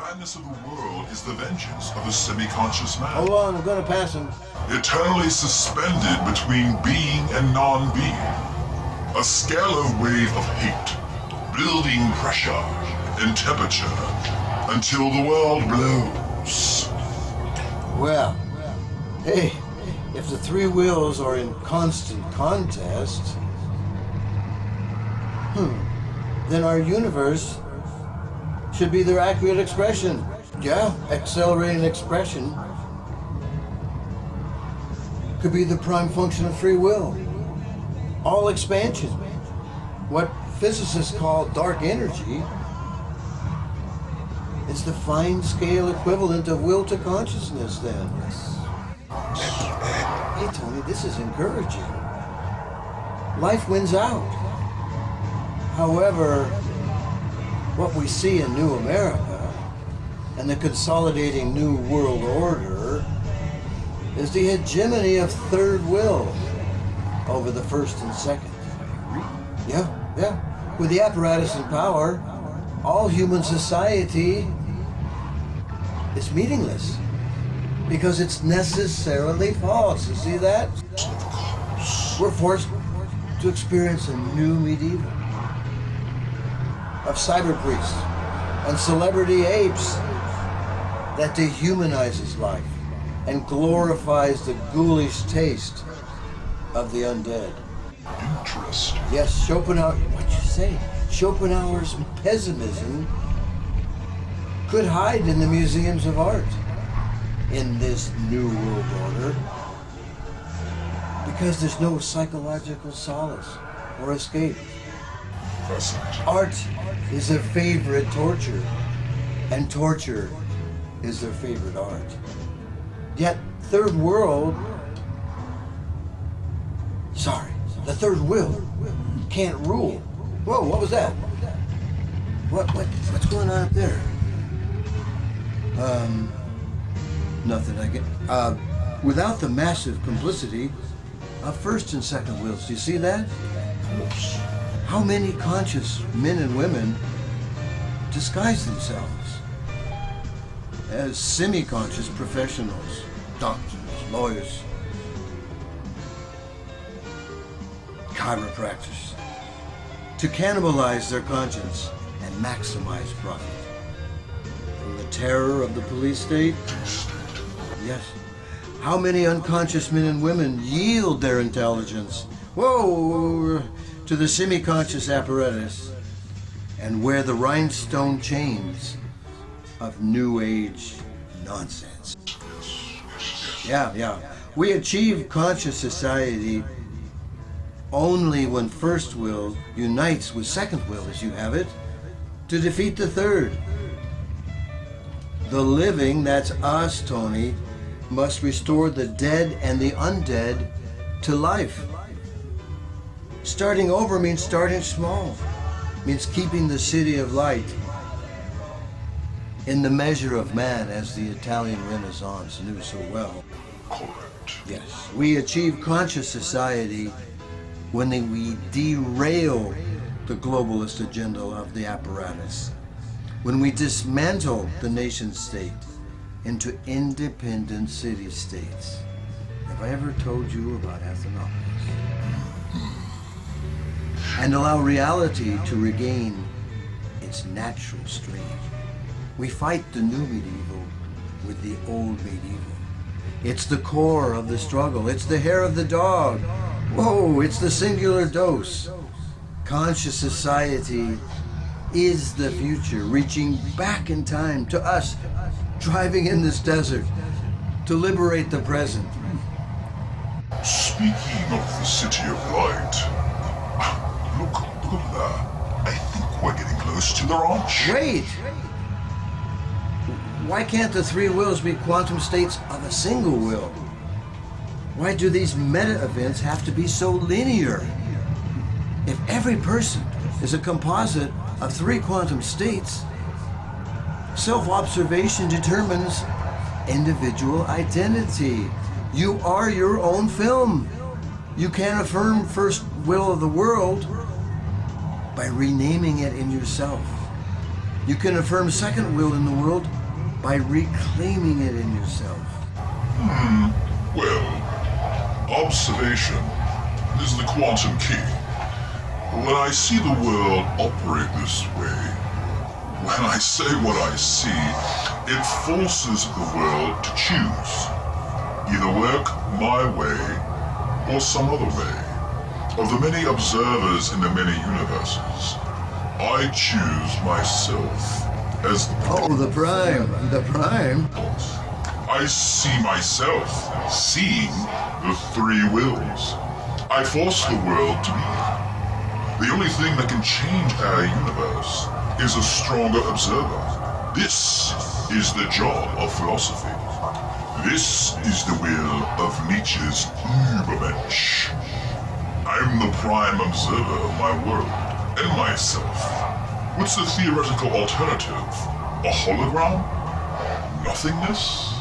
madness of the world is the vengeance of a semi-conscious man. Hold on, I'm gonna pass him. Eternally suspended between being and non-being. A scalar wave of hate, building pressure and temperature until the world blows. Well, hey, if the three wills are in constant contest, then our universe should be their accurate expression. Yeah, accelerating expression could be the prime function of free will. All expansion, what physicists call dark energy, is the fine scale equivalent of will to consciousness then. Hey Tony, this is encouraging. Life wins out. However, what we see in New America and the consolidating New World Order is the hegemony of third will over the first and second. Yeah. With the apparatus in power, all human society is meaningless because it's necessarily false. You see that? We're forced to experience a new medieval of cyber priests and celebrity apes that dehumanizes life and glorifies the ghoulish taste of the undead. Interesting. Yes, what'd you say? Schopenhauer's pessimism could hide in the museums of art in this new world order because there's no psychological solace or escape. Art is their favorite torture, and torture is their favorite art. Yet, the third will can't rule. Whoa, what was that? What's going on up there? Nothing, I get. Without the massive complicity of first and second wills, do you see that? How many conscious men and women disguise themselves as semi-conscious professionals, doctors, lawyers, chiropractors, to cannibalize their conscience and maximize profit. From the terror of the police state, yes. How many unconscious men and women yield their intelligence, to the semi-conscious apparatus and wear the rhinestone chains of New Age nonsense? Yeah. We achieve conscious society only when first will unites with second will, as you have it, to defeat the third. The living, that's us, Tony, must restore the dead and the undead to life. Starting over means starting small, means keeping the city of light in the measure of man, as the Italian Renaissance knew so well. Correct. Yes, we achieve conscious society when we derail the globalist agenda of the apparatus, when we dismantle the nation state into independent city-states. Have I ever told you about Athenopolis? And allow reality to regain its natural strength. We fight the new medieval with the old medieval. It's the core of the struggle. It's the hair of the dog. It's the singular dose. Conscious society is the future, reaching back in time to us, driving in this desert to liberate the present. Speaking of the City of Light, look at that. I think we're getting close to the ranch. Wait! Why can't the three wills be quantum states of a single will? Why do these meta events have to be so linear? If every person is a composite of three quantum states, self-observation determines individual identity. You are your own film. You can affirm first will of the world by renaming it in yourself. You can affirm second will in the world by reclaiming it in yourself. Well, observation is the quantum key. When I see the world operate this way, when I say what I see, it forces the world to choose. Either work my way or some other way. Of the many observers in the many universes, I choose myself as the Oh, the prime. The prime? I see myself seeing the three wills. I force the world to be. The only thing that can change our universe is a stronger observer. This is the job of philosophy. This is the will of Nietzsche's Übermensch. I'm the prime observer of my world and myself. What's the theoretical alternative? A hologram? Nothingness?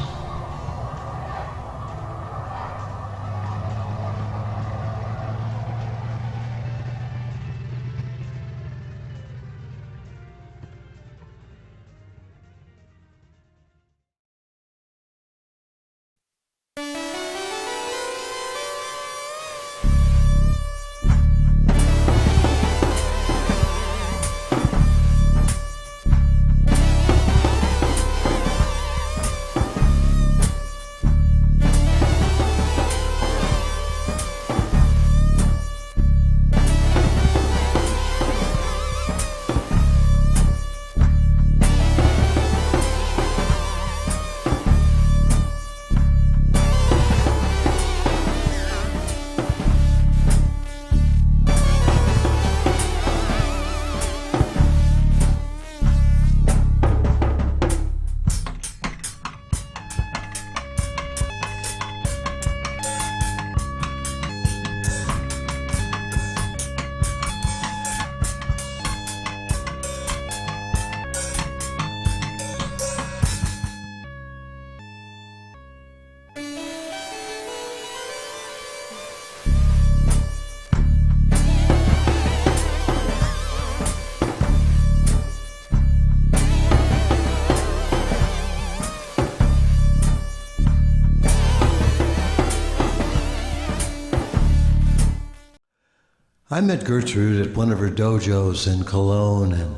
I met Gertrude at one of her dojos in KOWLOON, and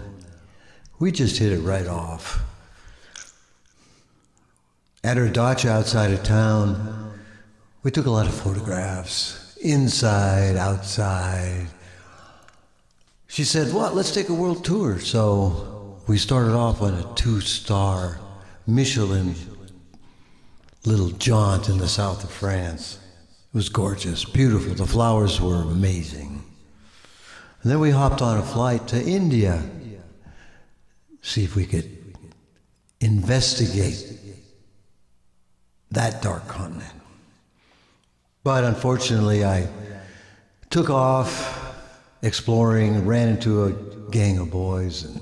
we just hit it right off. At her dacha outside of town, we took a lot of photographs, inside, outside. She said, "What, let's take a world tour." So we started off on a 2-star Michelin little jaunt in the south of France. It was gorgeous, beautiful. The flowers were amazing. And then we hopped on a flight to India, see if we could investigate that dark continent. But unfortunately, I took off exploring, ran into a gang of boys, and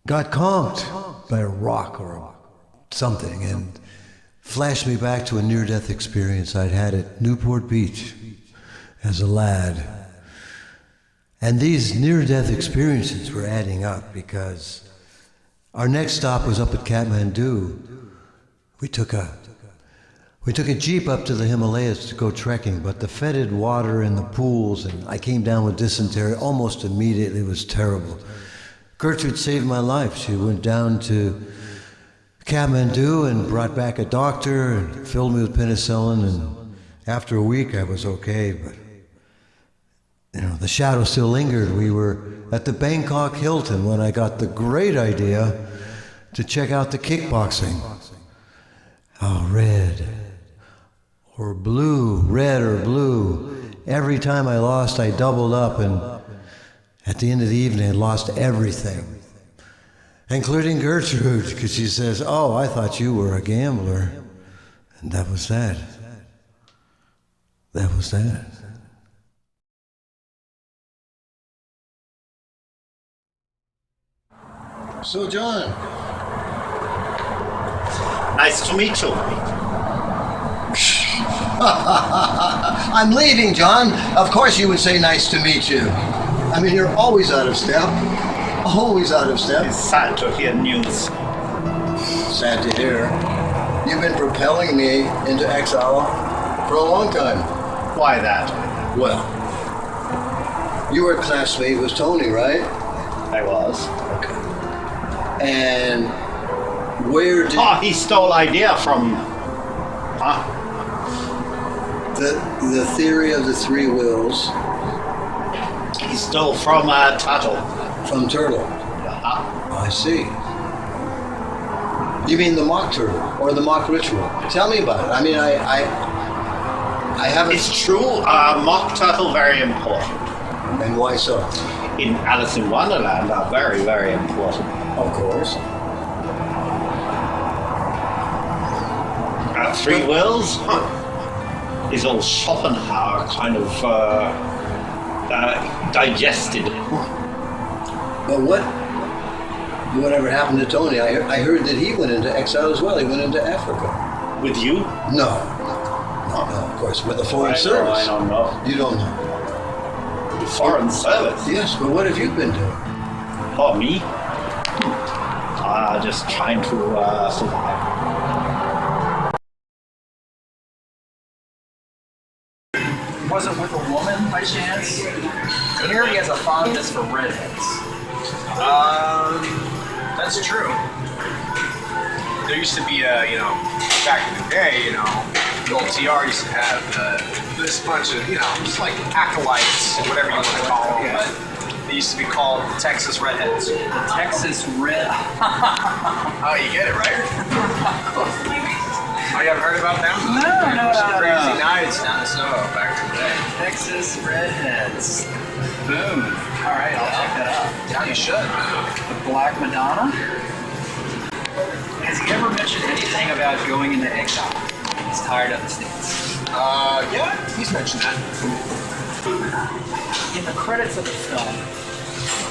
got conked by a rock or something, and flashed me back to a near-death experience I'd had at Newport Beach as a lad. And these near-death experiences were adding up because our next stop was up at Kathmandu. We took a jeep up to the Himalayas to go trekking, but the fetid water in the pools, and I came down with dysentery almost immediately. It was terrible. Gertrude saved my life. She went down to Kathmandu and brought back a doctor and filled me with penicillin, and after a week I was okay, but the shadow still lingered. We were at the Bangkok Hilton when I got the great idea to check out the kickboxing. Oh, red or blue, red or blue. Every time I lost, I doubled up, and at the end of the evening, I lost everything, including Gertrude, because she says, "Oh, I thought you were a gambler." And that was that. That was that. So, John. Nice to meet you. I'm leaving, John. Of course you would say nice to meet you. I mean, you're always out of step. Always out of step. It's sad to hear news. Sad to hear. You've been propelling me into exile for a long time. Why that? Well, you were a classmate with Tony, right? I was. Okay. And where did... Oh, he stole idea from... Huh? The theory of the three wills He stole from Tuttle. from Turtle. I see. You mean the mock turtle or the mock ritual? Tell me about it. I mean, I haven't... It's true, mock turtle very important. And why so? In Alice in Wonderland are very, very important. Of course. Three wills is all Schopenhauer kind of digested. But whatever happened to Tony? I heard that he went into exile as well. He went into Africa. With you? No, of course, with the Foreign Service. I don't know. You don't know. The Foreign Service? Yes, but what have you been doing? Oh, me? Just trying to survive. Wasn't with a woman by chance? Here he has a fondness for redheads. That's true. There used to be back in the day, the old TR used to have this bunch of, just like acolytes, whatever you want to call them, but they used to be called Texas Redheads. The Texas Red. Oh, you get it, right? Oh, you haven't heard about them? No. Crazy nights down in Soho back in the day. Texas Redheads. Boom. All right, I'll check that out. Yeah, you should. The Black Madonna. Has he ever mentioned anything about going into exile? He's tired of the States. Yeah, he's mentioned that. In the credits of the film,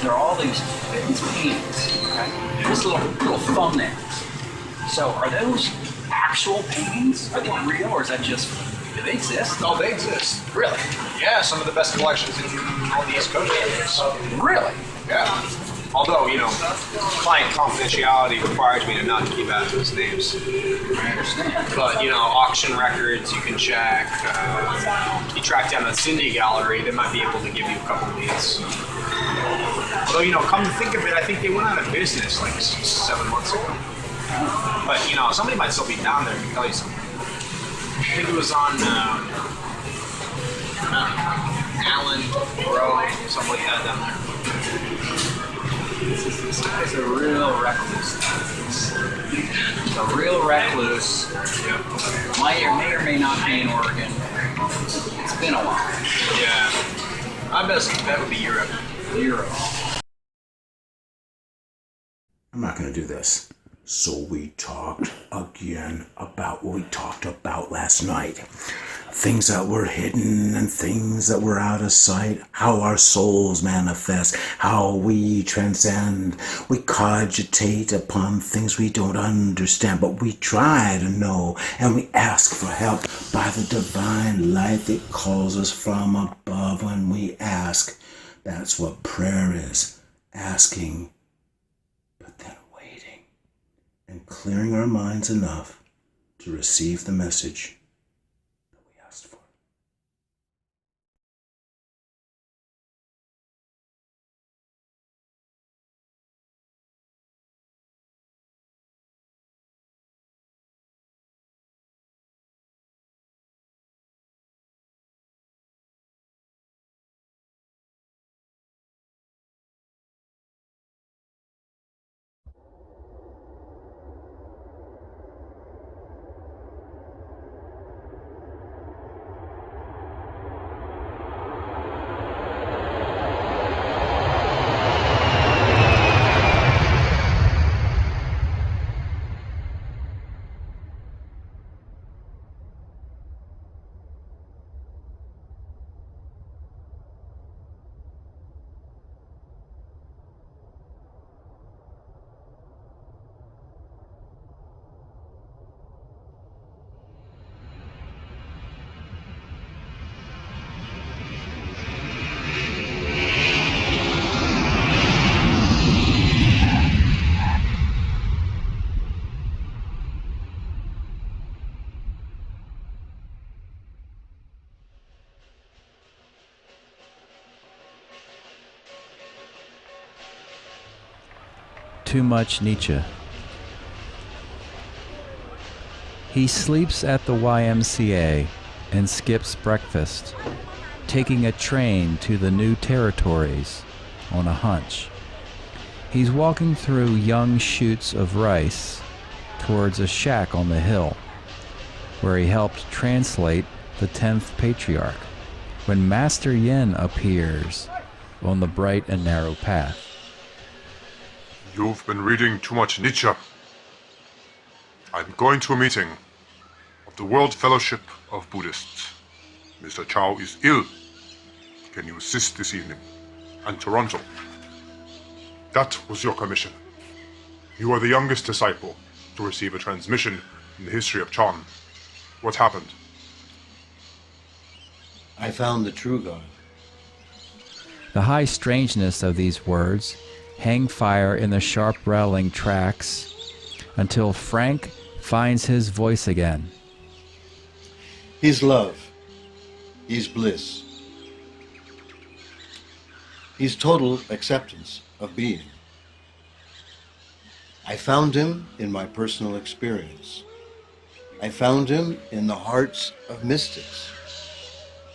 there are all these paintings, right? Just little thumbnails. So are those actual paintings? Are they real, or is that just... Do they exist? Oh, they exist. Really? Yeah, some of the best collections in all the East Coast areas. Really? Yeah. Although, client confidentiality requires me to not keep out those names. I understand. But, auction records you can check. You track down the Cindy Gallery, they might be able to give you a couple leads. Although, come to think of it, I think they went out of business like 7 months ago. But, somebody might still be down there, I can tell you something. I think it was on, Allen Road, something like that down there. This guy's a real recluse. A real recluse. May or may not be in Oregon. It's been a while. Yeah. I bet that would be Europe. Europe. I'm not going to do this. So we talked again about what we talked about last night. Things that were hidden and things that were out of sight. How our souls manifest. How we transcend. We cogitate upon things we don't understand. But we try to know. And we ask for help by the divine light that calls us from above when we ask. That's what prayer is. Asking. But then waiting. And clearing our minds enough to receive the message that we asked for. too much Nietzsche. He sleeps at the YMCA and skips breakfast, taking a train to the new territories on a hunch. He's walking through young shoots of rice towards a shack on the hill, where he helped translate the 10th patriarch, when Master Yin appears on the bright and narrow path. You've been reading too much Nietzsche. I'm going to a meeting of the World Fellowship of Buddhists. Mr. Chow is ill. Can you assist this evening? And Toronto. That was your commission. You are the youngest disciple to receive a transmission in the history of Chan. What happened? I found the true God. The high strangeness of these words hang fire in the sharp rattling tracks until Frank finds his voice again. He's love. He's bliss. He's total acceptance of being. I found him in my personal experience. I found him in the hearts of mystics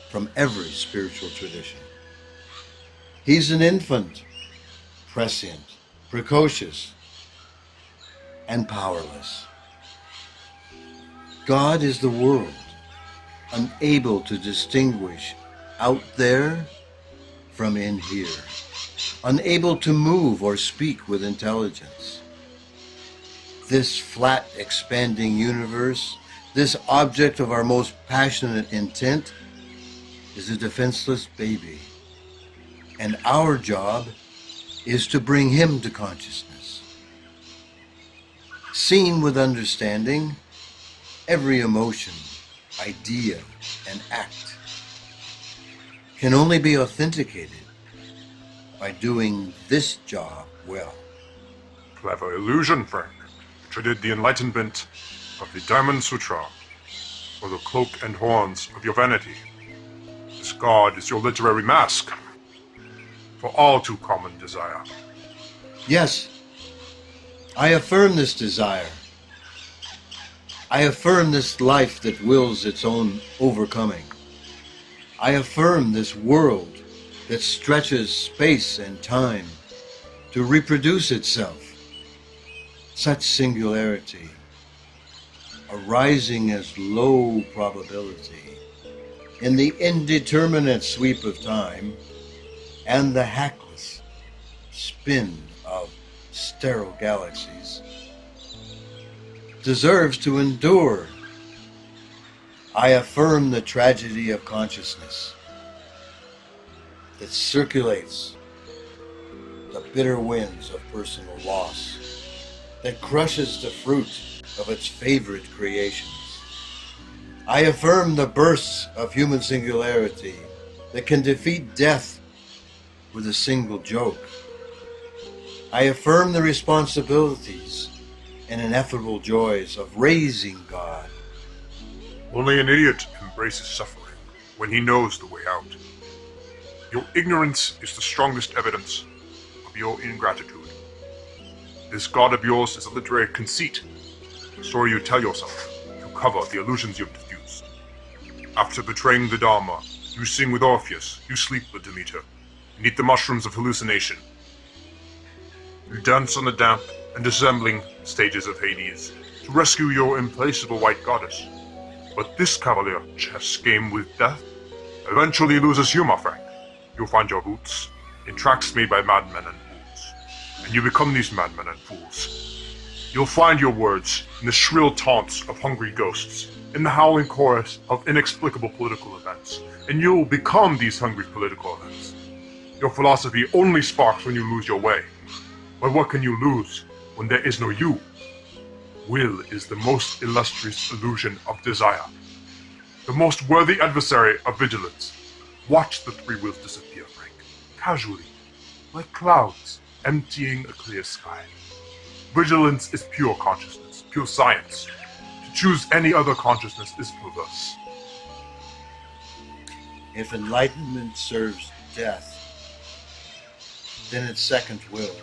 from every spiritual tradition. He's an infant, prescient, precocious, and powerless. God is the world, unable to distinguish out there from in here, unable to move or speak with intelligence. This flat, expanding universe, this object of our most passionate intent, is a defenseless baby. And our job is to bring him to consciousness. Seen with understanding, every emotion, idea, and act can only be authenticated by doing this job well. Clever illusion, Frank. You traded the enlightenment of the Diamond Sutra for the cloak and horns of your vanity. This god is your literary mask for all too common desire. Yes, I affirm this desire. I affirm this life that wills its own overcoming. I affirm this world that stretches space and time to reproduce itself. Such singularity, arising as low probability in the indeterminate sweep of time and the hackless spin of sterile galaxies, deserves to endure. I affirm the tragedy of consciousness that circulates the bitter winds of personal loss, that crushes the fruit of its favorite creations. I affirm the bursts of human singularity that can defeat death with a single joke. I affirm the responsibilities and ineffable joys of raising God. Only an idiot embraces suffering when he knows the way out. Your ignorance is the strongest evidence of your ingratitude. This god of yours is a literary conceit, a story you tell yourself to cover the illusions you've diffused. After betraying the Dharma, you sing with Orpheus, you sleep with Demeter, and eat the mushrooms of hallucination. You dance on the damp and dissembling stages of Hades to rescue your implacable white goddess. But this cavalier chess game with death eventually loses you, my friend. You'll find your roots in tracks made by madmen and fools, and you become these madmen and fools. You'll find your words in the shrill taunts of hungry ghosts, in the howling chorus of inexplicable political events, and you'll become these hungry political events. Your philosophy only sparks when you lose your way. But what can you lose when there is no you? Will is the most illustrious illusion of desire, the most worthy adversary of vigilance. Watch the three wills disappear, Frank, casually, like clouds emptying a clear sky. Vigilance is pure consciousness, pure science. To choose any other consciousness is perverse. If enlightenment serves death, then its second will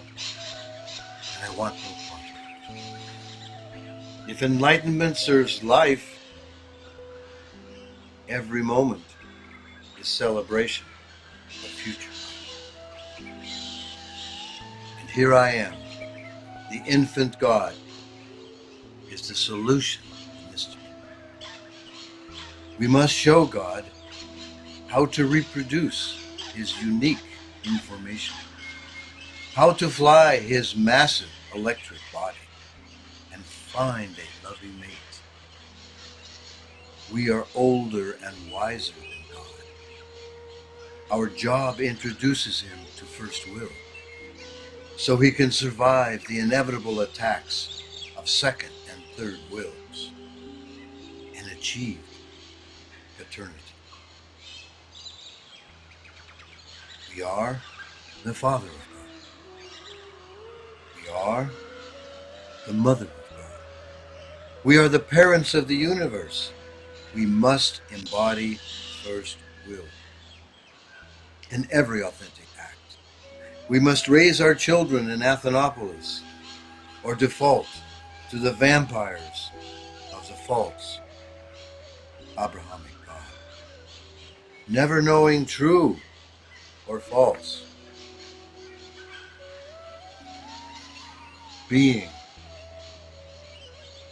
and I want no part of it. If enlightenment serves life, every moment is celebration of future. And here I am, the infant God is the solution to mystery. We must show God how to reproduce his unique information, how to fly his massive electric body, and find a loving mate. We are older and wiser than God. Our job introduces him to first will, so he can survive the inevitable attacks of second and third wills and achieve eternity. We are the Father of God. We are the Mother of God. We are the parents of the universe. We must embody first will in every authentic act. We must raise our children in Athenopolis or default to the vampires of the false Abrahamic God, never knowing true or false, being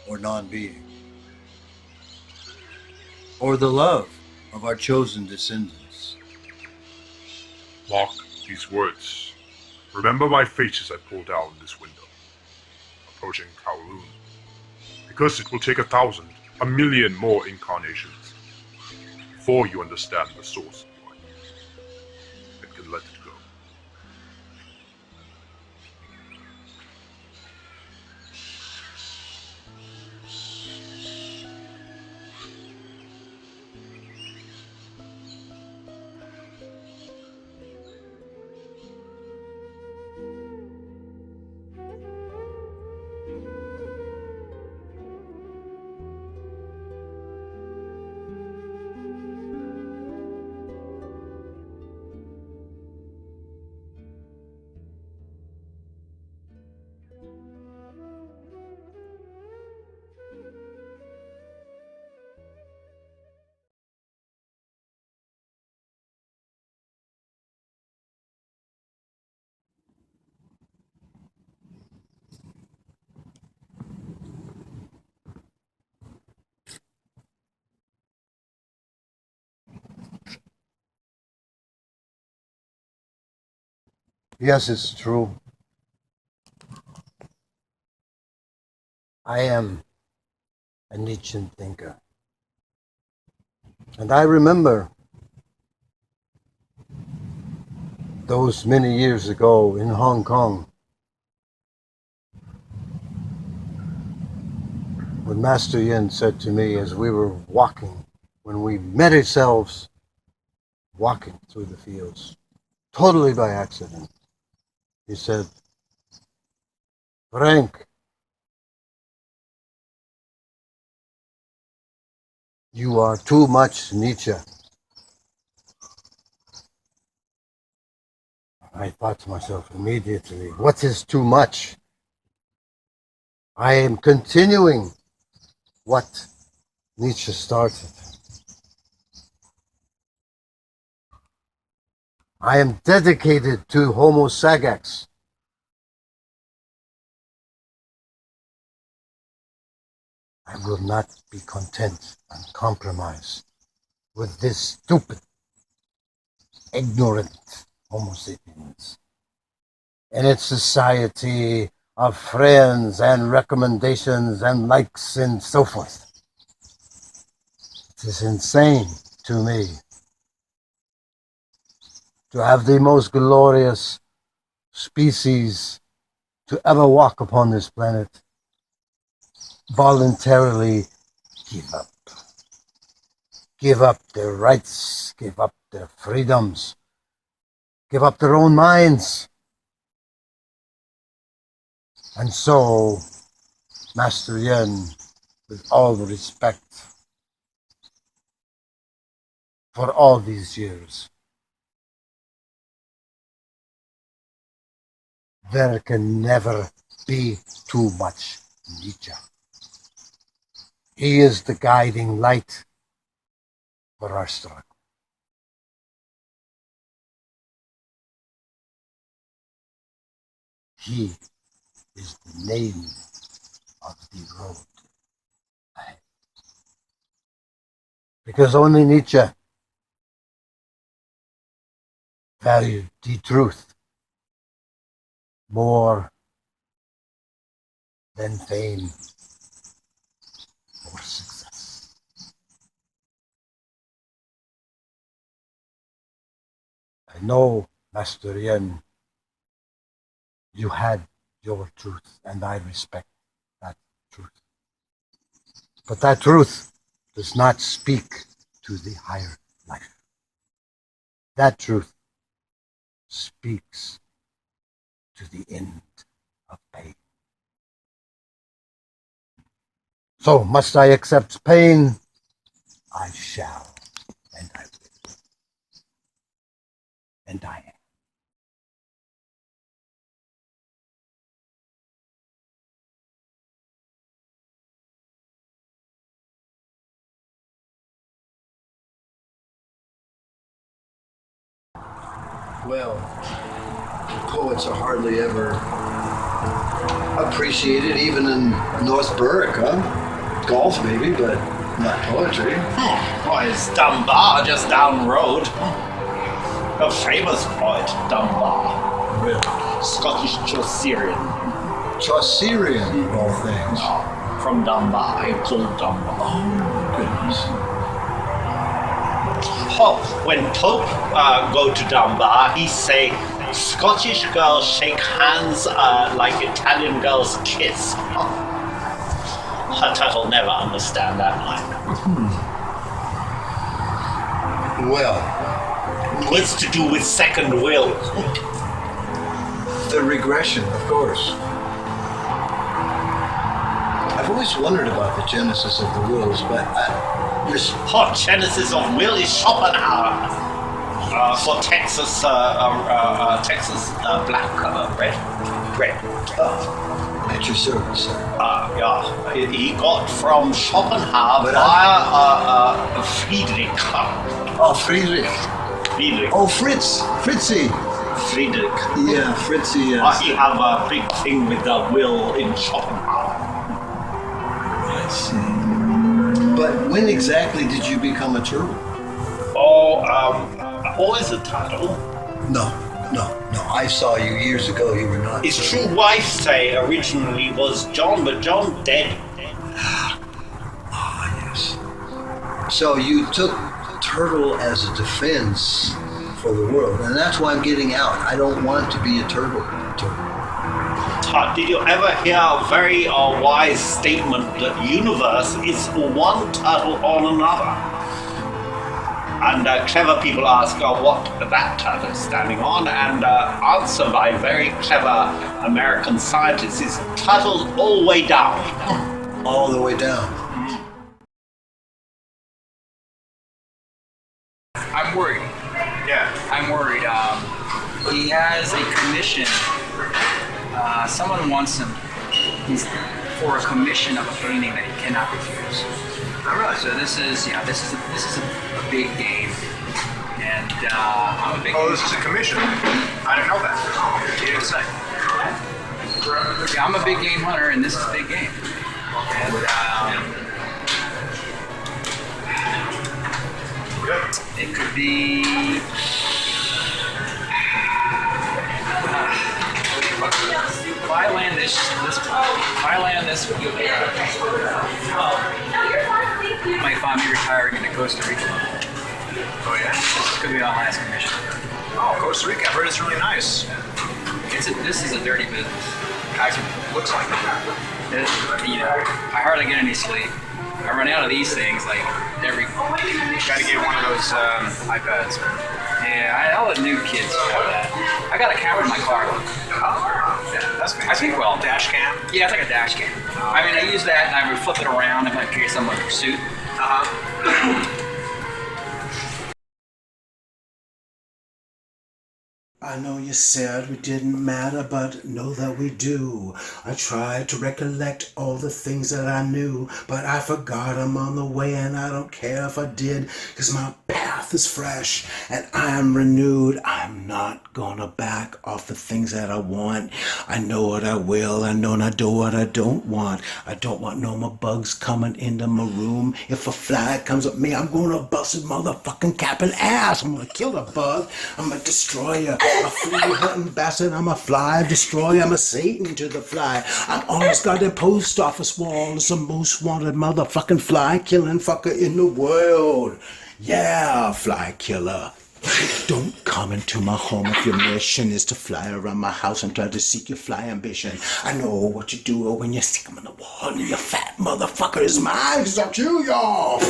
or non-being, or the love of our chosen descendants. Mark these words. Remember my fate as I pull down this window, approaching KOWLOON, because it will take 1,000, 1,000,000 more incarnations before you understand the source of life and can let it go. Yes, it's true. I am a Nietzschean thinker. And I remember those many years ago in Hong Kong when Master Yin said to me as we were walking, when we met ourselves walking through the fields, totally by accident, he said, "Frank, you are too much Nietzsche." I thought to myself immediately, what is too much? I am continuing what Nietzsche started. I am dedicated to Homo sagax. I will not be content and compromise with this stupid, ignorant Homo sapiens and its society of friends and recommendations and likes and so forth. It is insane to me to have the most glorious species to ever walk upon this planet voluntarily give up their rights, give up their freedoms, give up their own minds. And so, Master Yin, with all the respect for all these years, there can never be too much Nietzsche. He is the guiding light for our struggle. He is the name of the road ahead. Because only Nietzsche valued the truth more than fame or success. I know, Master Yen, you had your truth, and I respect that truth. But that truth does not speak to the higher life. That truth speaks to the end of pain. So must I accept pain? I shall, and I will. And I am. Well, poets are hardly ever appreciated, even in North Berwick, huh? Golf maybe, but not poetry. Why, is Dunbar just down the road? A famous poet, Dunbar. Really? Scottish Chaucerian. Chaucerian, of all things. From Dunbar, he called Dunbar. Oh, goodness. Oh, when Pope go to Dunbar, he say, Scottish girls shake hands like Italian girls kiss. I'll never understand that line. Well, It's to do with second will. the regression, of course. I've always wondered about the genesis of the wills, but this Genesis of will is Schopenhauer for Texas black red. at your service, sir. Yeah, he got from Schopenhauer via Friedrich. Oh, Friedrich. Friedrich. Oh, Fritzy. Friedrich. Yeah, Fritzy, yes. He have a big thing with the will in Schopenhauer. I see. But when exactly did you become a turtle? Always a title. No. I saw you years ago. You were not. His true wife say originally was John, but John dead. Ah, yes. So you took turtle as a defense for the world, and that's why I'm getting out. I don't want to be a turtle. Did you ever hear a very wise statement that universe is one turtle on another? And clever people ask what that turtle is standing on, and answer by very clever American scientists is turtles all the way down. All the way down. I'm worried. Yeah. I'm worried. He has a commission. Someone wants him. He's for a commission of a painting that he cannot refuse. All right. So this is a big game, and I'm a big. Oh, this is a commission. I didn't know that. You didn't say. Yeah, I'm a big game hunter, and this is a big game. And it could be. If I land this, might find me retiring in Costa Rica. Oh yeah. This could be my last commission. Oh, Costa Rica. I've heard it's really nice. This is a dirty business. Looks like it. I hardly get any sleep. I run out of these things like every. Gotta get one of those iPads. Yeah, I'll let new kids have that. I got a camera in my car. Yeah, that's fancy. I think well. Dash cam? Yeah, it's like a dash cam. I mean, I use that and I would flip it around in case I'm in pursuit. I know you said we didn't matter, but know that we do. I tried to recollect all the things that I knew, but I forgot them on the way, and I don't care if I did, 'cause my path is fresh and I'm renewed. I'm not gonna back off the things that I want. I know what I will, I know and I do what I don't want. I don't want no more bugs coming into my room. If a fly comes at me, I'm gonna bust his motherfucking cap and ass. I'm gonna kill the bug. I'm gonna destroy you. A flea hunting bastard, I'm a fly destroyer, I'm a Satan to the fly. I'm on this goddamn post office wall as the most wanted motherfucking fly killing fucker in the world. Yeah, fly killer. Don't come into my home if your mission is to fly around my house and try to seek your fly ambition. I know what you do when you stick them on the wall and your fat motherfucker is mine, 'cause I'll kill y'all.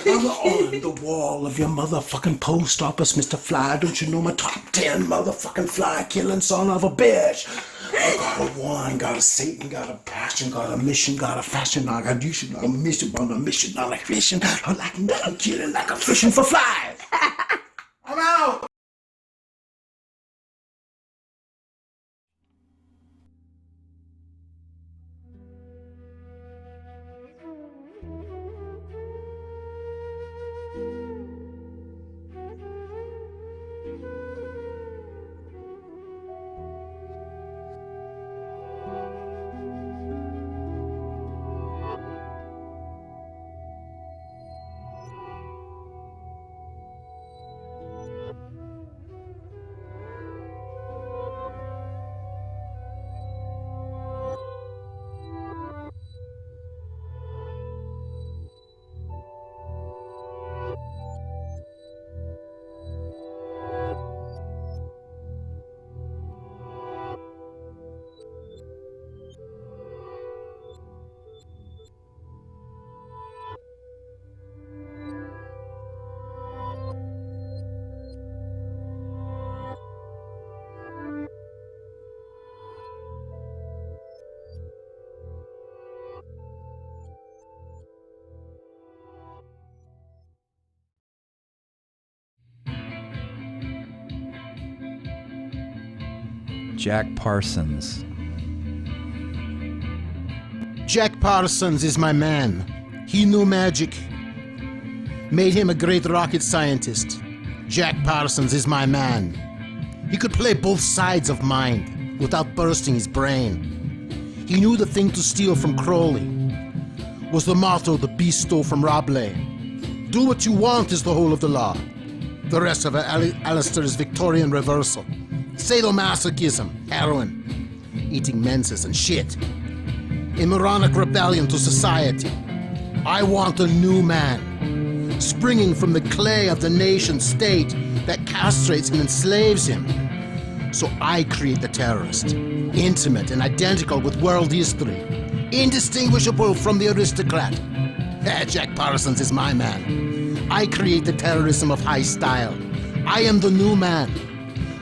I'm on the wall of your motherfucking post office, Mr. Fly. Don't you know my top 10 motherfucking fly killing son of a bitch? I got a one, got a Satan, got a passion, got a mission, got a fashion, I got you, got a mission, on a mission, not like fishing. I like nothing killing like a fishing for flies. I'm out. Jack Parsons. Jack Parsons is my man. He knew magic. Made him a great rocket scientist. Jack Parsons is my man. He could play both sides of mind without bursting his brain. He knew the thing to steal from Crowley was the motto the beast stole from Rabelais. Do what you want is the whole of the law. The rest of it, Alistair's Victorian reversal. Sadomasochism, heroin, eating menses and shit. A moronic rebellion to society. I want a new man, springing from the clay of the nation state that castrates and enslaves him. So I create the terrorist, intimate and identical with world history, indistinguishable from the aristocrat. Jack Parsons is my man. I create the terrorism of high style. I am the new man.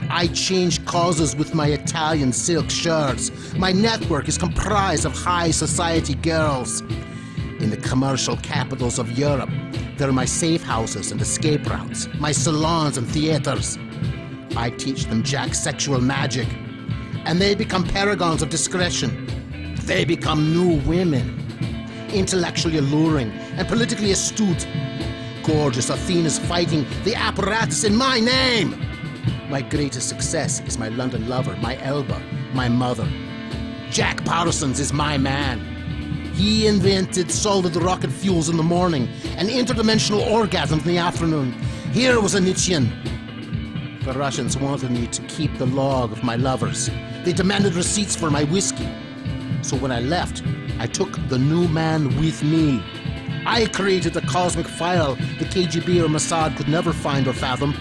I change causes with my Italian silk shirts. My network is comprised of high society girls. In the commercial capitals of Europe, there are my safe houses and escape routes, my salons and theaters. I teach them Jack's sexual magic, and they become paragons of discretion. They become new women, intellectually alluring and politically astute. Gorgeous Athena's fighting the apparatus in my name. My greatest success is my London lover, my Elba, my mother. Jack Parsons is my man. He invented solid rocket fuels in the morning and interdimensional orgasms in the afternoon. Here was a Nietzschean. The Russians wanted me to keep the log of my lovers. They demanded receipts for my whiskey. So when I left, I took the new man with me. I created the cosmic file the KGB or Mossad could never find or fathom.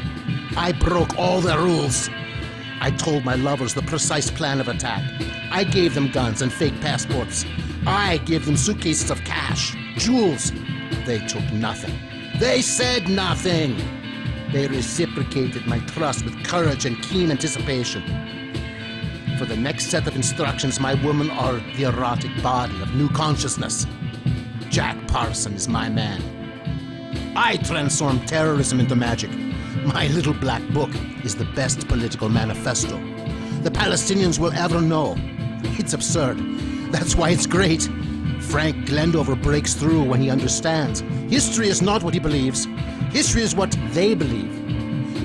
I broke all their rules. I told my lovers the precise plan of attack. I gave them guns and fake passports. I gave them suitcases of cash, jewels. They took nothing. They said nothing. They reciprocated my trust with courage and keen anticipation. For the next set of instructions, my women are the erotic body of new consciousness. Jack Parsons is my man. I transform terrorism into magic, My little black book is the best political manifesto the Palestinians will ever know. It's absurd. That's why it's great. Frank Glendover breaks through when he understands. History is not what he believes. History is what they believe.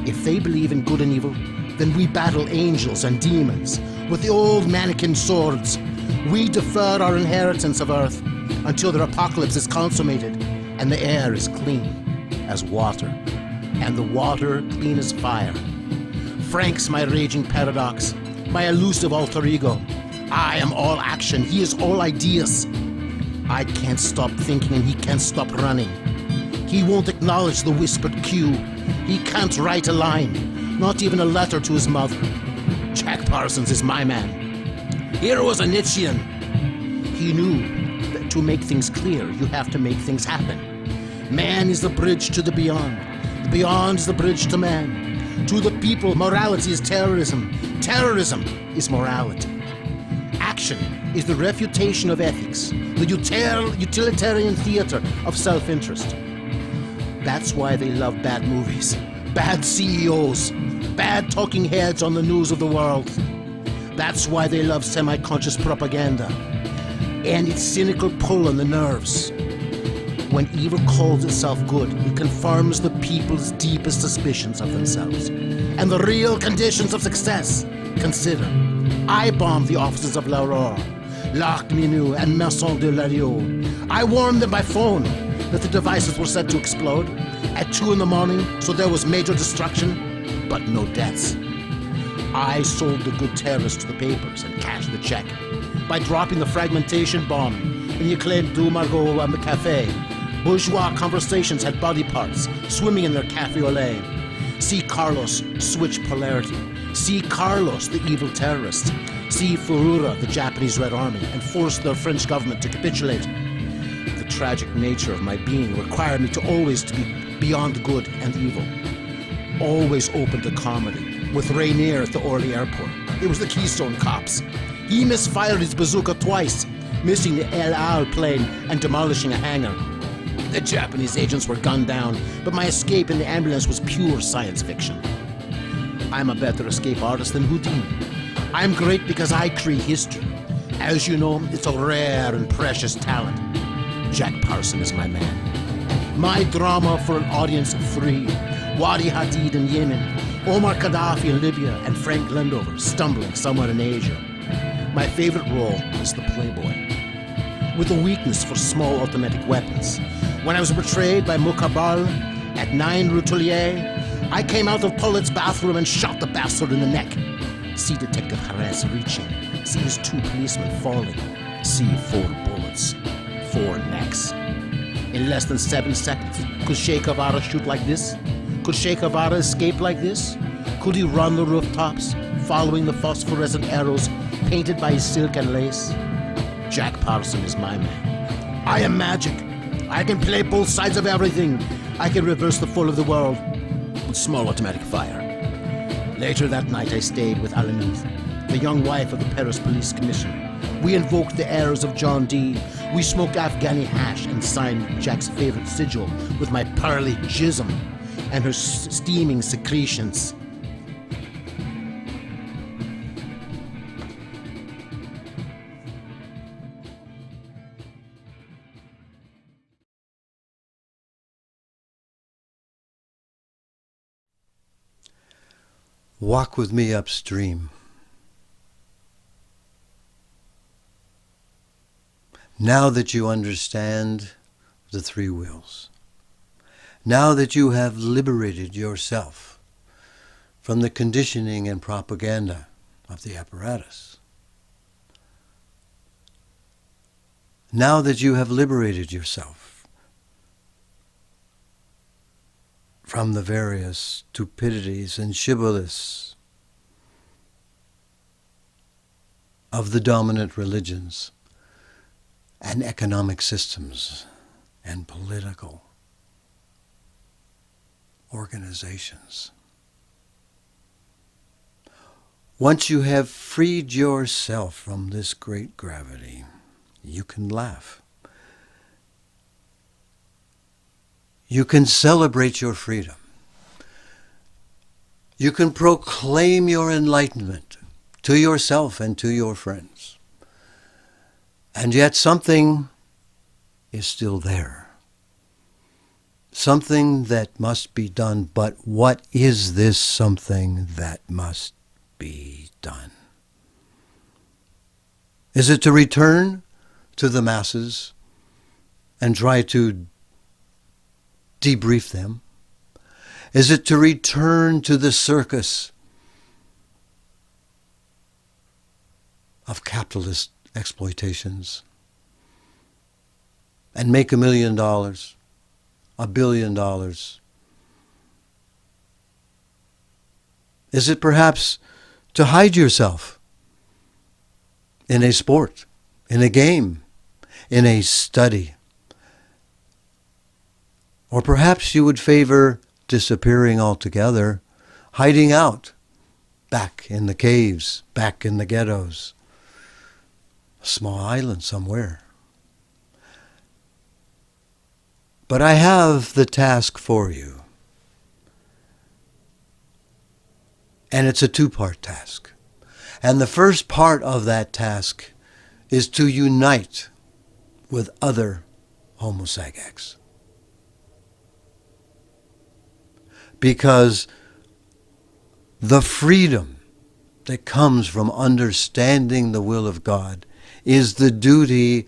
If they believe in good and evil, then we battle angels and demons with the old mannequin swords. We defer our inheritance of Earth until their apocalypse is consummated and the air is clean as water and the water clean as fire. Frank's my raging paradox, my elusive alter ego. I am all action, he is all ideas. I can't stop thinking and he can't stop running. He won't acknowledge the whispered cue. He can't write a line, not even a letter to his mother. Jack Parsons is my man. Here was a Nietzschean. He knew that to make things clear, you have to make things happen. Man is the bridge to the beyond. The beyond is the bridge to man. To the people, morality is terrorism. Terrorism is morality. Action is the refutation of ethics, the utilitarian theater of self-interest. That's why they love bad movies, bad CEOs, bad talking heads on the news of the world. That's why they love semi-conscious propaganda and its cynical pull on the nerves. When evil calls itself good, it confirms the people's deepest suspicions of themselves and the real conditions of success. Consider, I bombed the offices of L'Aurore, L'Arc Minute, and Maison de l'Ariot. I warned them by phone that the devices were set to explode at 2 a.m, so there was major destruction, but no deaths. I sold the good terrorists to the papers and cashed the check by dropping the fragmentation bomb in the acclaimed Du Margot Cafe. Bourgeois conversations had body parts swimming in their cafe au lait. See Carlos switch polarity. See Carlos, the evil terrorist. See Furura, the Japanese Red Army, and force their French government to capitulate. The tragic nature of my being required me to always to be beyond good and evil. Always open to comedy, with Rainier at the Orly airport. It was the Keystone Cops. He misfired his bazooka twice, missing the El Al plane and demolishing a hangar. The Japanese agents were gunned down, but my escape in the ambulance was pure science fiction. I'm a better escape artist than Houdini. I'm great because I create history. As you know, it's a rare and precious talent. Jack Parsons is my man. My drama for an audience of 3. Wadi Hadid in Yemen, Omar Gaddafi in Libya, and Frank Glendover stumbling somewhere in Asia. My favorite role is the playboy, with a weakness for small automatic weapons. When I was betrayed by Mukabal at 9 Rue Tullier, I came out of Paulette's bathroom and shot the bastard in the neck. See Detective Jerez reaching. See his 2 policemen falling. See 4 bullets. 4 necks. In less than 7 seconds, could Che Guevara shoot like this? Could Che Guevara escape like this? Could he run the rooftops, following the phosphorescent arrows painted by his silk and lace? Jack Parsons is my man. I am magic. I can play both sides of everything. I can reverse the fall of the world with small automatic fire. Later that night I stayed with Alanis, the young wife of the Paris police commissioner. We invoked the errors of John Dee. We smoked Afghani hash and signed Jack's favorite sigil with my pearly jism and her steaming secretions. Walk with me upstream. Now that you understand the 3 wheels, now that you have liberated yourself from the conditioning and propaganda of the apparatus, now that you have liberated yourself from the various stupidities and shibboleths of the dominant religions and economic systems and political organizations. Once you have freed yourself from this great gravity, you can laugh. You can celebrate your freedom. You can proclaim your enlightenment to yourself and to your friends. And yet something is still there. Something that must be done, but what is this something that must be done? Is it to return to the masses and try to debrief them? Is it to return to the circus of capitalist exploitations and make $1 million, $1 billion? Is it perhaps to hide yourself in a sport, in a game, in a study? Or perhaps you would favor disappearing altogether, hiding out, back in the caves, back in the ghettos, a small island somewhere. But I have the task for you. And it's a two-part task. And the first part of that task is to unite with other Homo sagacs. Because the freedom that comes from understanding the will of God is the duty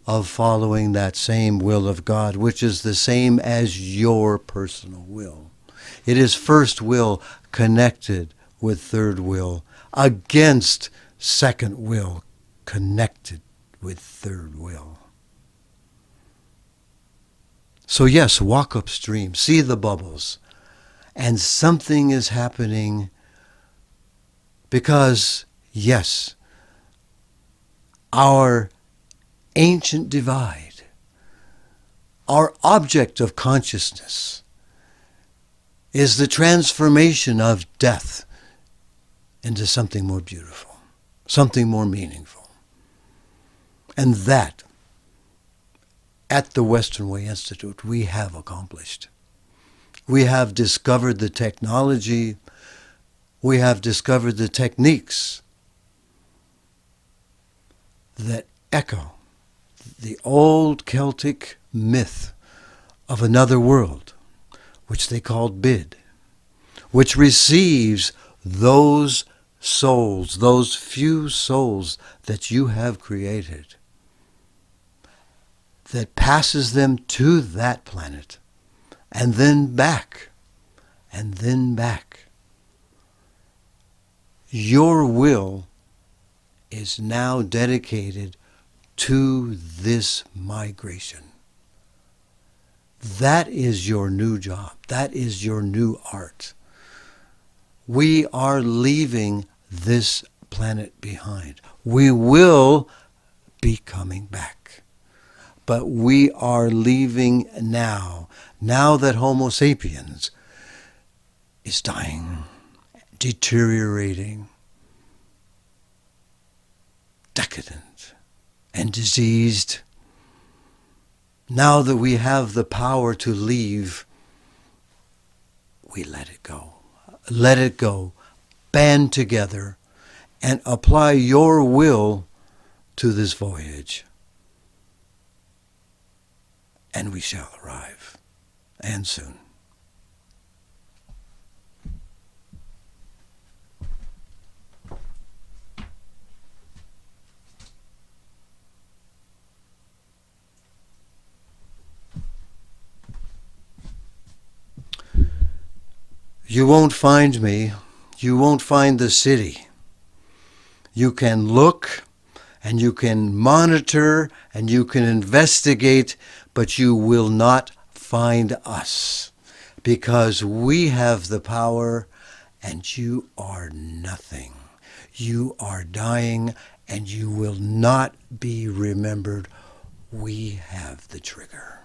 of following that same will of God, which is the same as your personal will. It is first will connected with third will, against second will connected with third will. So yes, walk upstream, see the bubbles, and something is happening because, yes, our ancient divide, our object of consciousness, is the transformation of death into something more beautiful, something more meaningful. And that, at the Western Way Institute, we have accomplished. We have discovered the technology, we have discovered the techniques that echo the old Celtic myth of another world, which they called Bid, which receives those souls, those few souls that you have created, that passes them to that planet, and then back, and then back. Your will is now dedicated to this migration. That is your new job. That is your new art. We are leaving this planet behind. We will be coming back. But we are leaving now that Homo sapiens is dying, deteriorating, decadent, and diseased. Now that we have the power to leave, we let it go. Let it go. Band together and apply your will to this voyage. And we shall arrive, and soon. You won't find me. You won't find the city. You can look and you can monitor and you can investigate, but you will not find us because we have the power and you are nothing. You are dying and you will not be remembered. We have the trigger.